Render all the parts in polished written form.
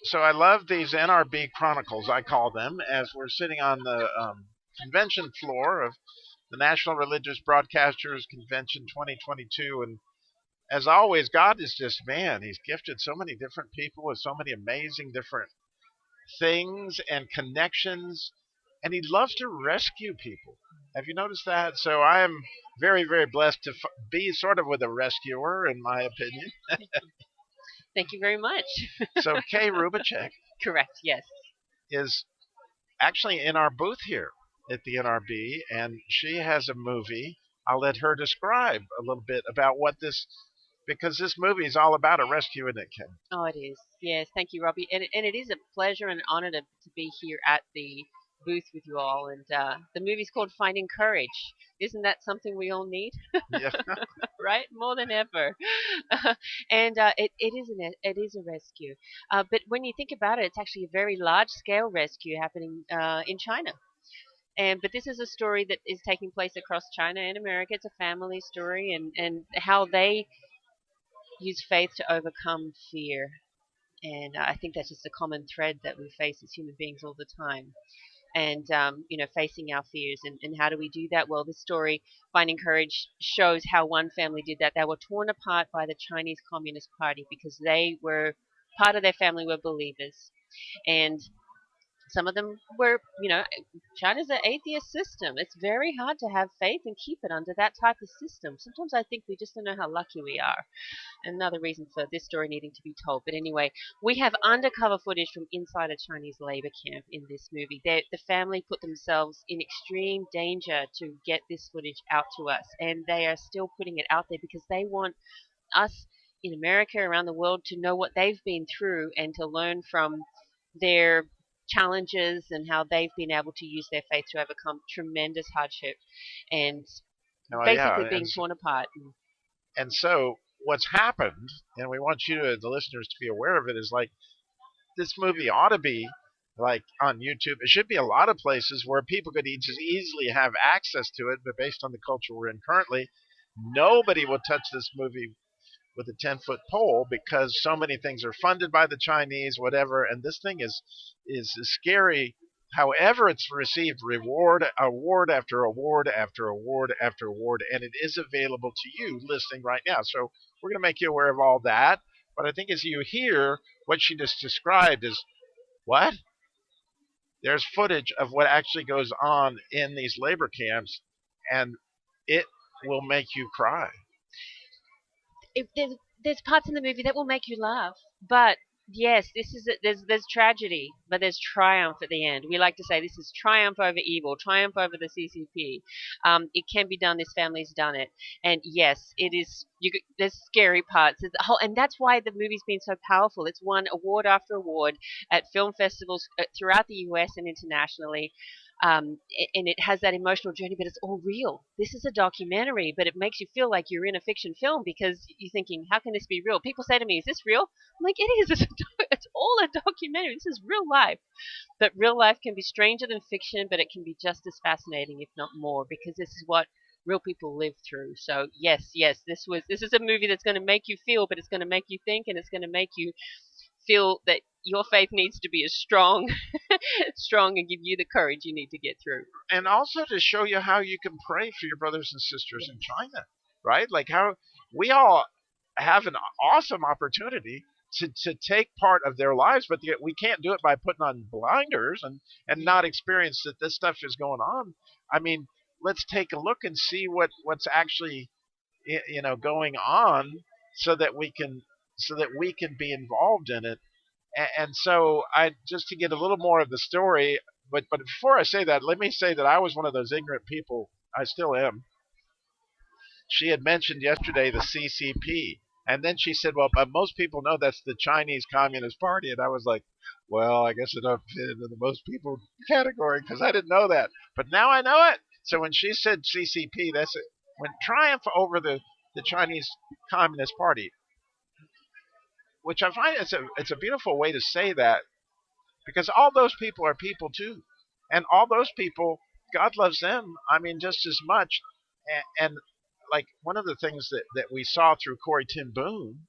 So I love these NRB Chronicles, I call them, as we're sitting on the convention floor of the National Religious Broadcasters Convention 2022. And as always, God is just, man, He's gifted so many different people with so many amazing different things and connections. And He loves to rescue people. Have you noticed that? So I am very, very blessed to be sort of with a rescuer, in my opinion. Thank you very much. So Kay Rubacek Correct. Yes. is actually in our booth here at the NRB, and she has a movie. I'll let her describe a little bit about what this, because this movie is all about a rescue, isn't it, Ken? Oh, it is. Yes. Thank you, Robbie. And it is a pleasure and an honor to be here at the booth with you all. And the movie's called Finding Courage. Isn't that something we all need? Yeah. Right? More than ever. And it is a rescue. But when you think about it, it's actually a very large scale rescue happening in China. But this is a story that is taking place across China and America. It's a family story, and how they use faith to overcome fear. And I think that's just a common thread that we face as human beings all the time. And facing our fears, and how do we do that? Well, this story, Finding Courage, shows how one family did that. They were torn apart by the Chinese Communist Party because they were part of their family were believers, and some of them were, China's an atheist system. It's very hard to have faith and keep it under that type of system. Sometimes I think we just don't know how lucky we are. Another reason for this story needing to be told. But anyway, we have undercover footage from inside a Chinese labor camp in this movie. The family put themselves in extreme danger to get this footage out to us, and they are still putting it out there because they want us in America, around the world, to know what they've been through and to learn from their challenges and how they've been able to use their faith to overcome tremendous hardship and Oh, basically yeah. being torn apart. And so what's happened, and we want you, the listeners, to be aware of it, is like this movie ought to be like on YouTube. It should be a lot of places where people could just easily have access to it, but based on the culture we're in currently, nobody will touch this movie with a 10-foot pole because so many things are funded by the Chinese, whatever, and this thing is scary. However, it's received award after award after award after award, and it is available to you listening right now. So we're going to make you aware of all that. But I think as you hear what she just described is what? There's footage of what actually goes on in these labor camps, and it will make you cry. There's parts in the movie that will make you laugh, but yes, there's tragedy, but there's triumph at the end. We like to say this is triumph over evil, triumph over the CCP. It can be done. This family's done it, and yes, it is. There's scary parts. It's whole, and that's why the movie's been so powerful. It's won award after award at film festivals throughout the U.S. and internationally. And it has that emotional journey, but it's all real. This is a documentary, but it makes you feel like you're in a fiction film because you're thinking, how can this be real? People say to me, is this real? I'm like, it is. It's all a documentary. This is real life. But real life can be stranger than fiction, but it can be just as fascinating, if not more, because this is what real people live through. So yes, this is a movie that's going to make you feel, but it's going to make you think, and it's going to make you feel that your faith needs to be as strong, strong, and give you the courage you need to get through. And also to show you how you can pray for your brothers and sisters in Yes. China, right? Like how we all have an awesome opportunity to take part of their lives, but yet we can't do it by putting on blinders and not experience that this stuff is going on. I mean, let's take a look and see what's actually going on so that we can be involved in it. And so I just to get a little more of the story, but before I say that, let me say that I was one of those ignorant people. I still am. She had mentioned yesterday the CCP, and then she said, "Well, but most people know that's the Chinese Communist Party," and I was like, "Well, I guess I don't fit into the most people category because I didn't know that, but now I know it." So when she said CCP, that's it. When triumph over the Chinese Communist Party, which I find it's a beautiful way to say that because all those people are people too, and all those people, God loves them. I mean, just as much. And like one of the things that we saw through Corey Ten Boom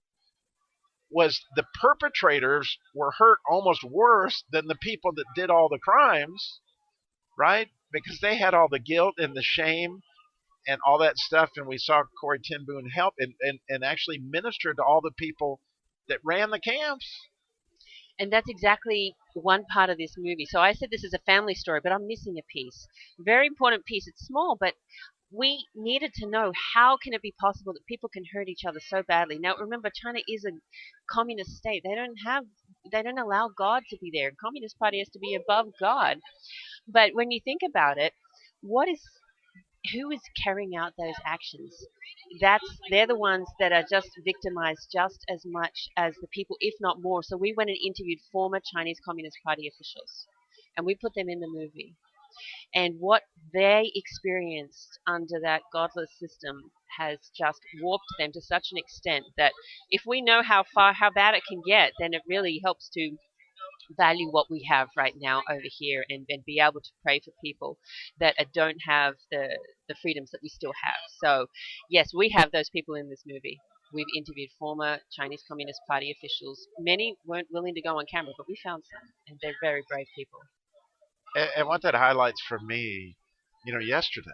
was the perpetrators were hurt almost worse than the people that did all the crimes, right? Because they had all the guilt and the shame and all that stuff. And we saw Corey Ten Boom help and actually minister to all the people that ran the camps. And that's exactly one part of this movie. So I said this is a family story, but I'm missing a piece. Very important piece. It's small, but we needed to know how can it be possible that people can hurt each other so badly. Now remember, China is a communist state. They don't allow God to be there. Communist Party has to be above God. But when you think about it, what is who is carrying out those actions? They're the ones that are just victimized just as much as the people, if not more. So we went and interviewed former Chinese Communist Party officials, and we put them in the movie. And what they experienced under that godless system has just warped them to such an extent that if we know how bad it can get, then it really helps to value what we have right now over here and be able to pray for people that don't have the freedoms that we still have. So, yes, we have those people in this movie. We've interviewed former Chinese Communist Party officials. Many weren't willing to go on camera, but we found some, and they're very brave people. And what that highlights for me, yesterday,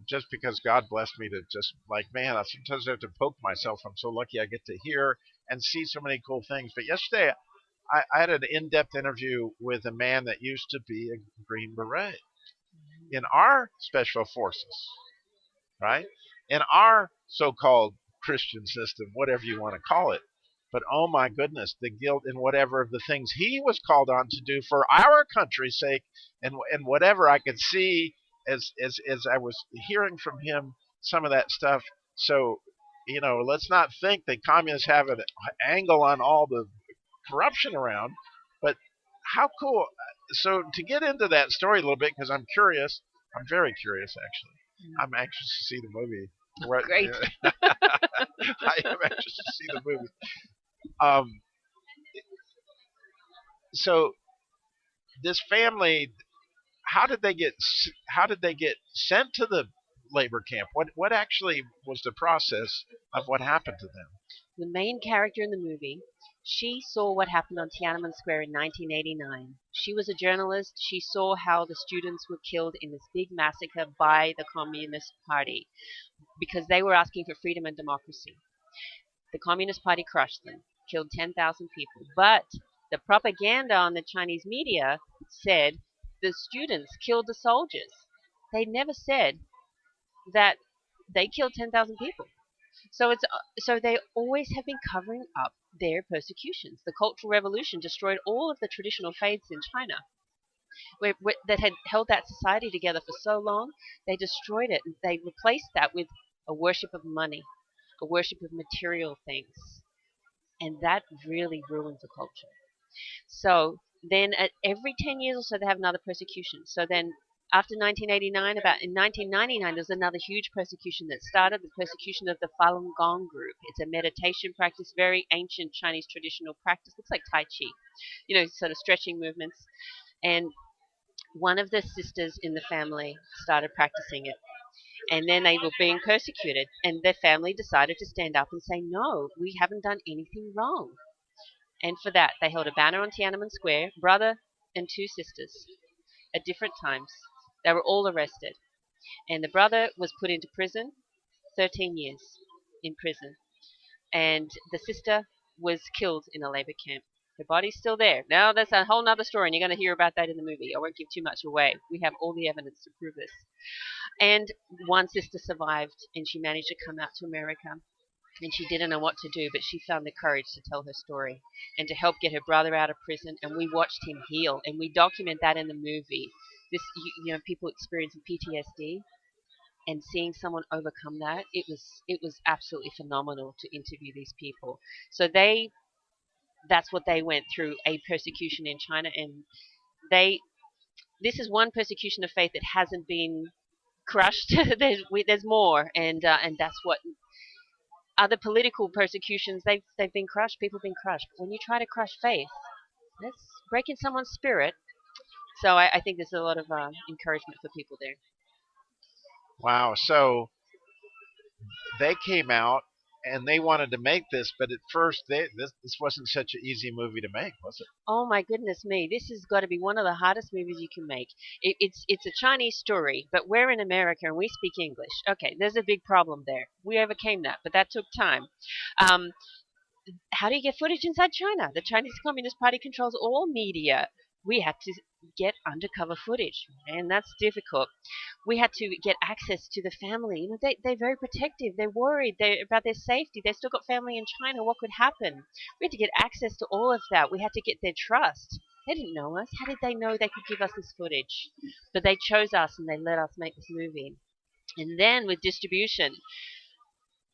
just because God blessed me to just like, man, I sometimes have to poke myself. I'm so lucky I get to hear and see so many cool things. But yesterday, I had an in-depth interview with a man that used to be a Green Beret in our special forces, right? In our so-called Christian system, whatever you want to call it. But oh my goodness, the guilt in whatever of the things he was called on to do for our country's sake, and whatever I could see as I was hearing from him some of that stuff. So, let's not think that communists have an angle on all the corruption around, but how cool. So to get into that story a little bit, because I'm curious, I'm very curious actually. I'm anxious to see the movie. Great. I am anxious to see the movie. Um, so this family, how did they get sent to the labor camp? What actually was the process of what happened to them? The main character in the movie, she saw what happened on Tiananmen Square in 1989. She was a journalist. She saw how the students were killed in this big massacre by the Communist Party because they were asking for freedom and democracy. The Communist Party crushed them, killed 10,000 people. But the propaganda on the Chinese media said the students killed the soldiers. They never said that they killed 10,000 people. So they always have been covering up their persecutions. The Cultural Revolution destroyed all of the traditional faiths in China that had held that society together for so long. They destroyed it. They replaced that with a worship of money, a worship of material things, and that really ruins a culture. So then at every 10 years or so, they have another persecution. So then after 1989, about in 1999, there's another huge persecution that started, the persecution of the Falun Gong group. It's a meditation practice, very ancient Chinese traditional practice. Looks like Tai Chi, sort of stretching movements. And one of the sisters in the family started practicing it. And then they were being persecuted. And their family decided to stand up and say, no, we haven't done anything wrong. And for that, they held a banner on Tiananmen Square, brother and two sisters, at different times. They were all arrested. And the brother was put into prison, 13 years in prison. And the sister was killed in a labor camp. Her body's still there. Now, that's a whole other story, and you're going to hear about that in the movie. I won't give too much away. We have all the evidence to prove this. And one sister survived, and she managed to come out to America. And she didn't know what to do, but she found the courage to tell her story and to help get her brother out of prison. And we watched him heal, and we document that in the movie. This, people experiencing PTSD and seeing someone overcome that, it was absolutely phenomenal to interview these people. So that's what they went through, a persecution in China, and this is one persecution of faith that hasn't been crushed. There's more, and that's what other political persecutions, they've been crushed. People have been crushed. But when you try to crush faith, that's breaking someone's spirit. So I think there's a lot of encouragement for people there. Wow. So they came out. and they wanted to make this, but at first this wasn't such an easy movie to make, was it? Oh my goodness me! This has got to be one of the hardest movies you can make. It's a Chinese story, but we're in America and we speak English. Okay, there's a big problem there. We overcame that, but that took time. Um, how do you get footage inside China? The Chinese Communist Party controls all media. We had to get undercover footage, and that's difficult. We had to get access to the family. They're very protective. They're worried about their safety. They've still got family in China. What could happen? We had to get access to all of that. We had to get their trust. They didn't know us. How did they know they could give us this footage? But they chose us and they let us make this movie. And then with distribution,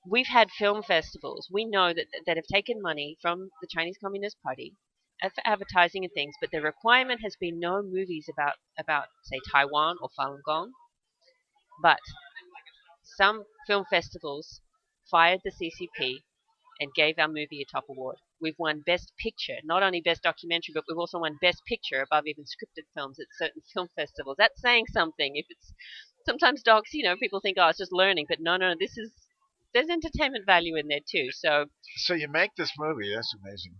we've had film festivals. We know that have taken money from the Chinese Communist Party for advertising and things, but the requirement has been no movies about say Taiwan or Falun Gong. But some film festivals fired the CCP and gave our movie a top award. We've won Best Picture, not only Best Documentary, but we've also won Best Picture above even scripted films at certain film festivals. That's saying something. If it's sometimes docs, people think, oh, it's just learning, but no, there's entertainment value in there too. So So you make this movie, that's amazing,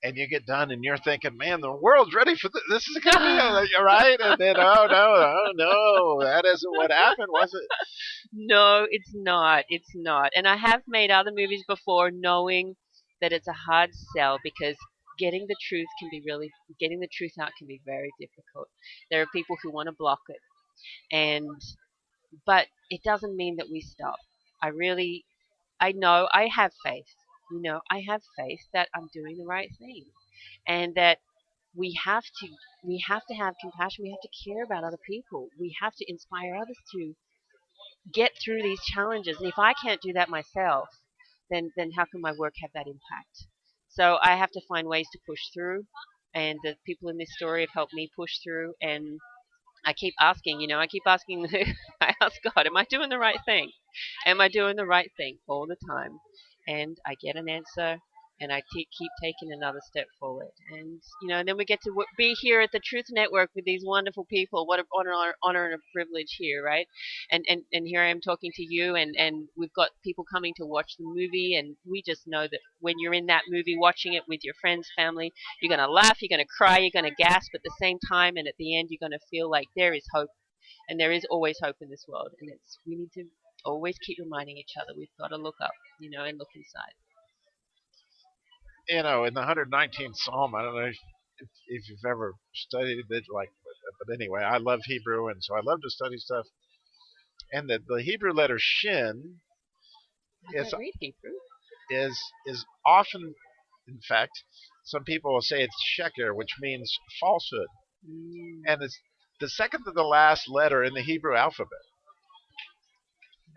and you get done, and you're thinking, man, the world's ready for this. This is going to be right, and then oh no, that isn't what happened, was it? no, it's not. It's not. And I have made other movies before knowing that it's a hard sell because getting the truth out can be very difficult. There are people who want to block it. And but it doesn't mean that we stop. I know I have faith. I have faith that I'm doing the right thing and that we have to we have to have compassion. We have to care about other people. We have to inspire others to get through these challenges. And if I can't do that myself, then how can my work have that impact? So I have to find ways to push through, and the people in this story have helped me push through. And I keep asking, I ask God, am I doing the right thing? Am I doing the right thing all the time? And I get an answer, and I keep taking another step forward. And then we get to be here at the Truth Network with these wonderful people. What an honor and a privilege here, right? And here I am talking to you, and we've got people coming to watch the movie, and we just know that when you're in that movie watching it with your friends, family, you're going to laugh, you're going to cry, you're going to gasp at the same time, and at the end you're going to feel like there is hope, and there is always hope in this world, and we need to always keep reminding each other we've got to look up, and look inside. In the 119th Psalm, I don't know if you've ever studied it, but anyway, I love Hebrew, and so I love to study stuff. And the Hebrew letter Shin I is don't read Hebrew. is often, in fact, some people will say it's sheker, which means falsehood, Mm. and it's the second to the last letter in the Hebrew alphabet.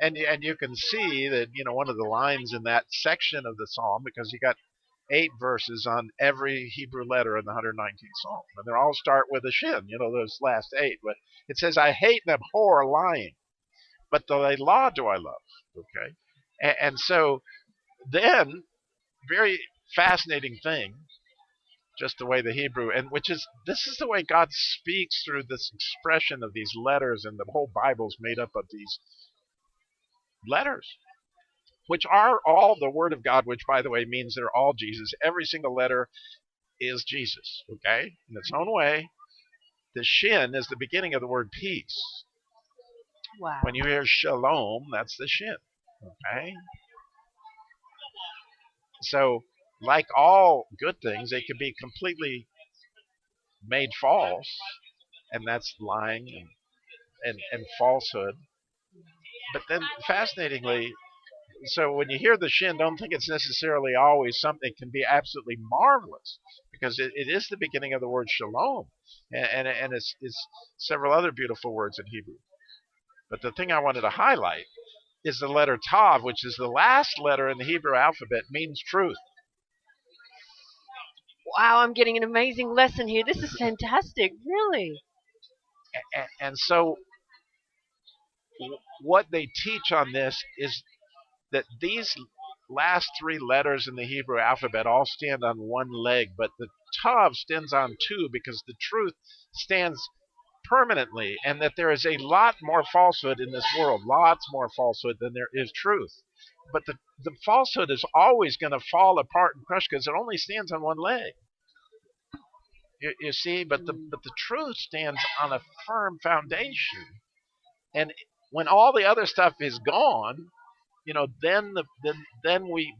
And you can see that one of the lines in that section of the psalm, because you got 8 verses on every Hebrew letter in the 119th Psalm, and they all start with a shin. Those last 8. But it says, "I hate and abhor lying, but the law do I love." Okay, and so then, very fascinating thing, just the way the Hebrew, and this is the way God speaks through this expression of these letters, and the whole Bible's made up of these letters, which are all the Word of God, which, by the way, means they're all Jesus. Every single letter is Jesus, okay, in its own way. The shin is the beginning of the word peace. Wow. When you hear shalom, that's the shin, okay? So, like all good things, they can be completely made false, and that's lying and falsehood. But then, fascinatingly, so when you hear the shin, don't think it's necessarily always something that can be absolutely marvelous, because it is the beginning of the word shalom, and it's several other beautiful words in Hebrew. But the thing I wanted to highlight is the letter Tav, which is the last letter in the Hebrew alphabet, means truth. Wow, I'm getting an amazing lesson here. This is fantastic, really. And so what they teach on this is that these last 3 letters in the Hebrew alphabet all stand on one leg, but the Tav stands on 2 because the truth stands permanently, and that there is a lot more falsehood in this world, lots more falsehood than there is truth. but the falsehood is always going to fall apart and crush because it only stands on one leg. You see, but the truth stands on a firm foundation. And when all the other stuff is gone, then we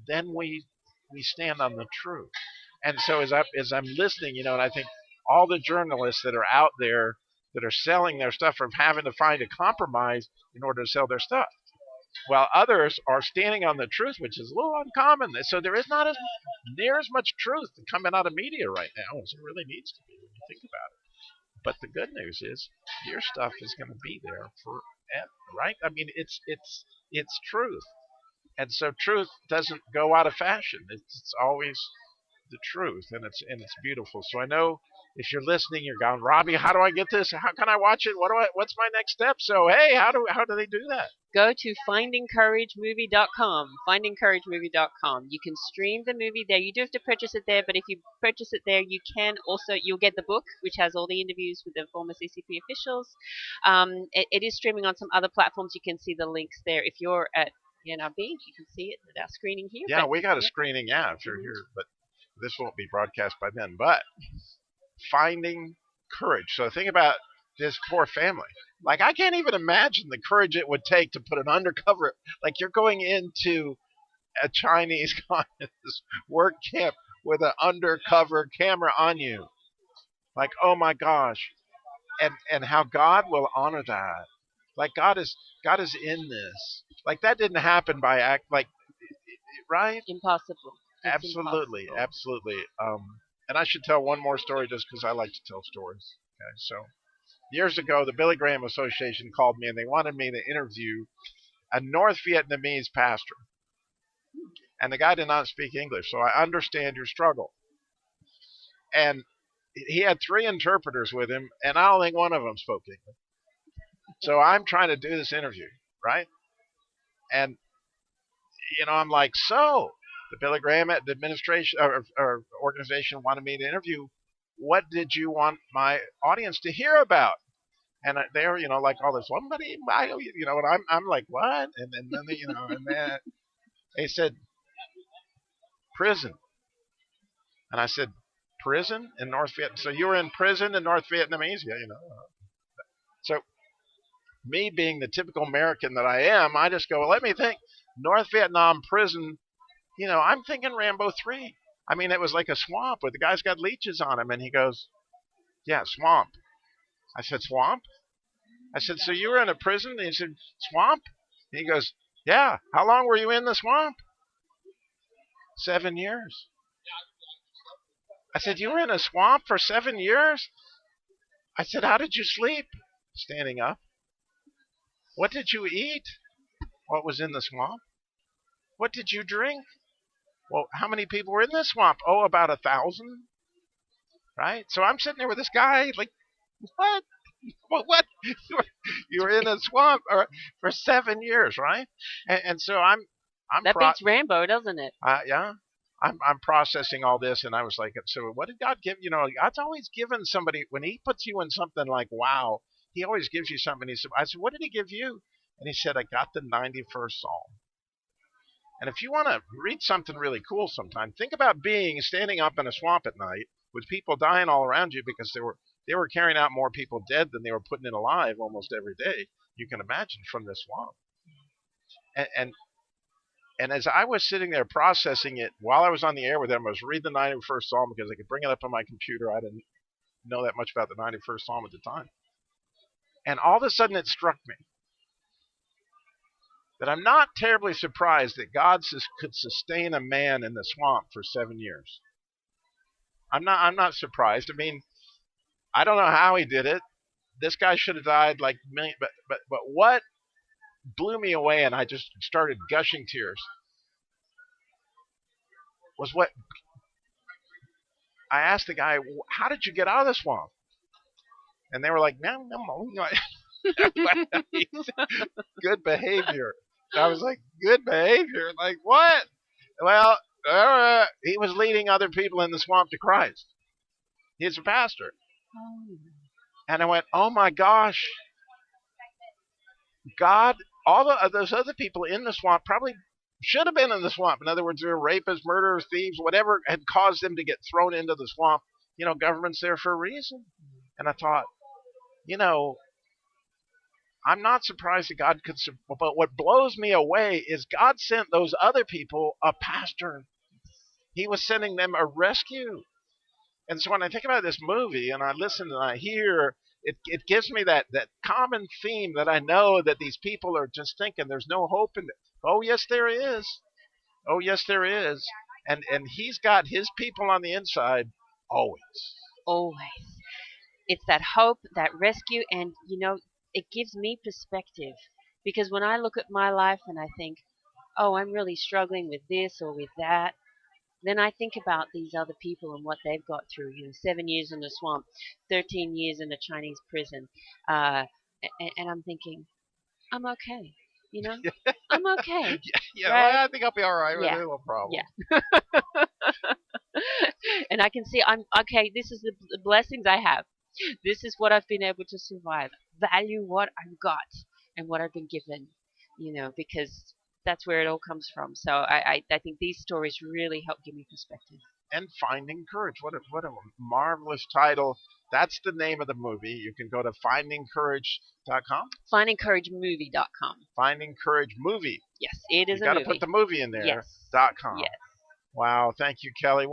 stand on the truth. And so as I'm listening, and I think all the journalists that are out there that are selling their stuff are having to find a compromise in order to sell their stuff, while others are standing on the truth, which is a little uncommon. So there is not near as much truth coming out of media right now as there really needs to be when you think about it. But the good news is your stuff is going to be there forever, right? I mean, it's truth, and so truth doesn't go out of fashion. It's always the truth, and it's beautiful. So I know if you're listening, you're going, Robbie, how do I get this? How can I watch it? What's my next step? So hey, how do they do that? Go to findingcouragemovie.com. Findingcouragemovie.com. You can stream the movie there. You do have to purchase it there, but if you purchase it there, you'll get the book, which has all the interviews with the former CCP officials. It is streaming on some other platforms. You can see the links there. If you're at NRB, you can see it at our screening here. Yeah, we got a screening, if you're here, but this won't be broadcast by then. But finding courage. So think about this poor family. Like, I can't even imagine the courage it would take to put an undercover, like you're going into a Chinese communist work camp with an undercover camera on you. Like, oh my gosh. And how God will honor that. Like God is in this. Like that didn't happen by act, like, right? Impossible. It's Absolutely, impossible. absolutely. And I should tell one more story just because I like to tell stories. Okay, so years ago, the Billy Graham Association called me and they wanted me to interview a North Vietnamese pastor. And the guy did not speak English, so I understand your struggle. And he had 3 interpreters with him, and I don't think one of them spoke English. So I'm trying to do this interview, right? And I'm like, so the Billy Graham administration or organization wanted me to interview. What did you want my audience to hear about? And they're, like all this, somebody, and I'm like, what? And then, and then they said, prison. And I said, prison in North Vietnam? So you were in prison in North Vietnamese? Yeah, So me being the typical American that I am, I just go, well, let me think. North Vietnam prison, I'm thinking Rambo 3. I mean, it was like a swamp where the guy's got leeches on him. And he goes, yeah, swamp. I said, swamp? I said, so you were in a prison? And he said, swamp? And he goes, yeah. How long were you in the swamp? 7 years. I said, you were in a swamp for 7 years? I said, how did you sleep? Standing up. What did you eat? What was in the swamp? What did you drink? Well, how many people were in the swamp? Oh, about 1,000. Right? So I'm sitting there with this guy, like, what? What? You were in a swamp for 7 years, right? And so I'm that beats Rambo, doesn't it? Yeah. I'm processing all this, and I was like, so what did God give? God's always given somebody, when he puts you in something like, wow, he always gives you something. I said, what did he give you? And he said, I got the 91st Psalm. And if you want to read something really cool sometime, think about standing up in a swamp at night with people dying all around you because they were carrying out more people dead than they were putting in alive almost every day. You can imagine from this swamp. And as I was sitting there processing it while I was on the air with them, I was reading the 91st Psalm because I could bring it up on my computer. I didn't know that much about the 91st Psalm at the time. And all of a sudden it struck me that I'm not terribly surprised that God could sustain a man in the swamp for 7 years. I'm not surprised. I mean, I don't know how he did it. This guy should have died like million, but what blew me away, and I just started gushing tears, was what I asked the guy, how did you get out of the swamp? And they were like, no. Good behavior. I was like, good behavior? Like what? Well, he was leading other people in the swamp to Christ. He's a pastor. And I went, oh my gosh. God, all those other people in the swamp probably should have been in the swamp. In other words, they're rapists, murderers, thieves, whatever had caused them to get thrown into the swamp. Government's there for a reason. And I thought, you know, I'm not surprised that God could. But what blows me away is God sent those other people a pastor. He was sending them a rescue. And so when I think about this movie and I listen and I hear, it gives me that common theme that I know that these people are just thinking there's no hope in it. Oh, yes, there is. Oh, yes, there is. And he's got his people on the inside always. Always. It's that hope, that rescue, and it gives me perspective. Because when I look at my life and I think, oh, I'm really struggling with this or with that, then I think about these other people and what they've got through. 7 years in the swamp, 13 years in a Chinese prison, and I'm thinking, I'm okay. You know, I'm okay, Yeah, right? well, I think I'll be all right with it. Yeah, No problem. yeah. And I can see I'm okay. This is the blessings I have. This is what I've been able to survive. Value what I've got and what I've been given. Because that's where it all comes from. So I think these stories really help give me perspective. And Finding Courage. What a marvelous title. That's the name of the movie. You can go to findingcourage.com. Findingcouragemovie.com. Finding Courage Movie. Yes, it is You a got to movie. put the movie in there. Yes. .com. Yes. Wow. Thank you, Kelly.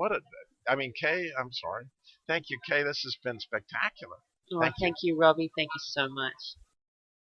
Kay, I'm sorry. Thank you, Kay. This has been spectacular. Well, Thank you. thank you, Robbie. Thank you so much.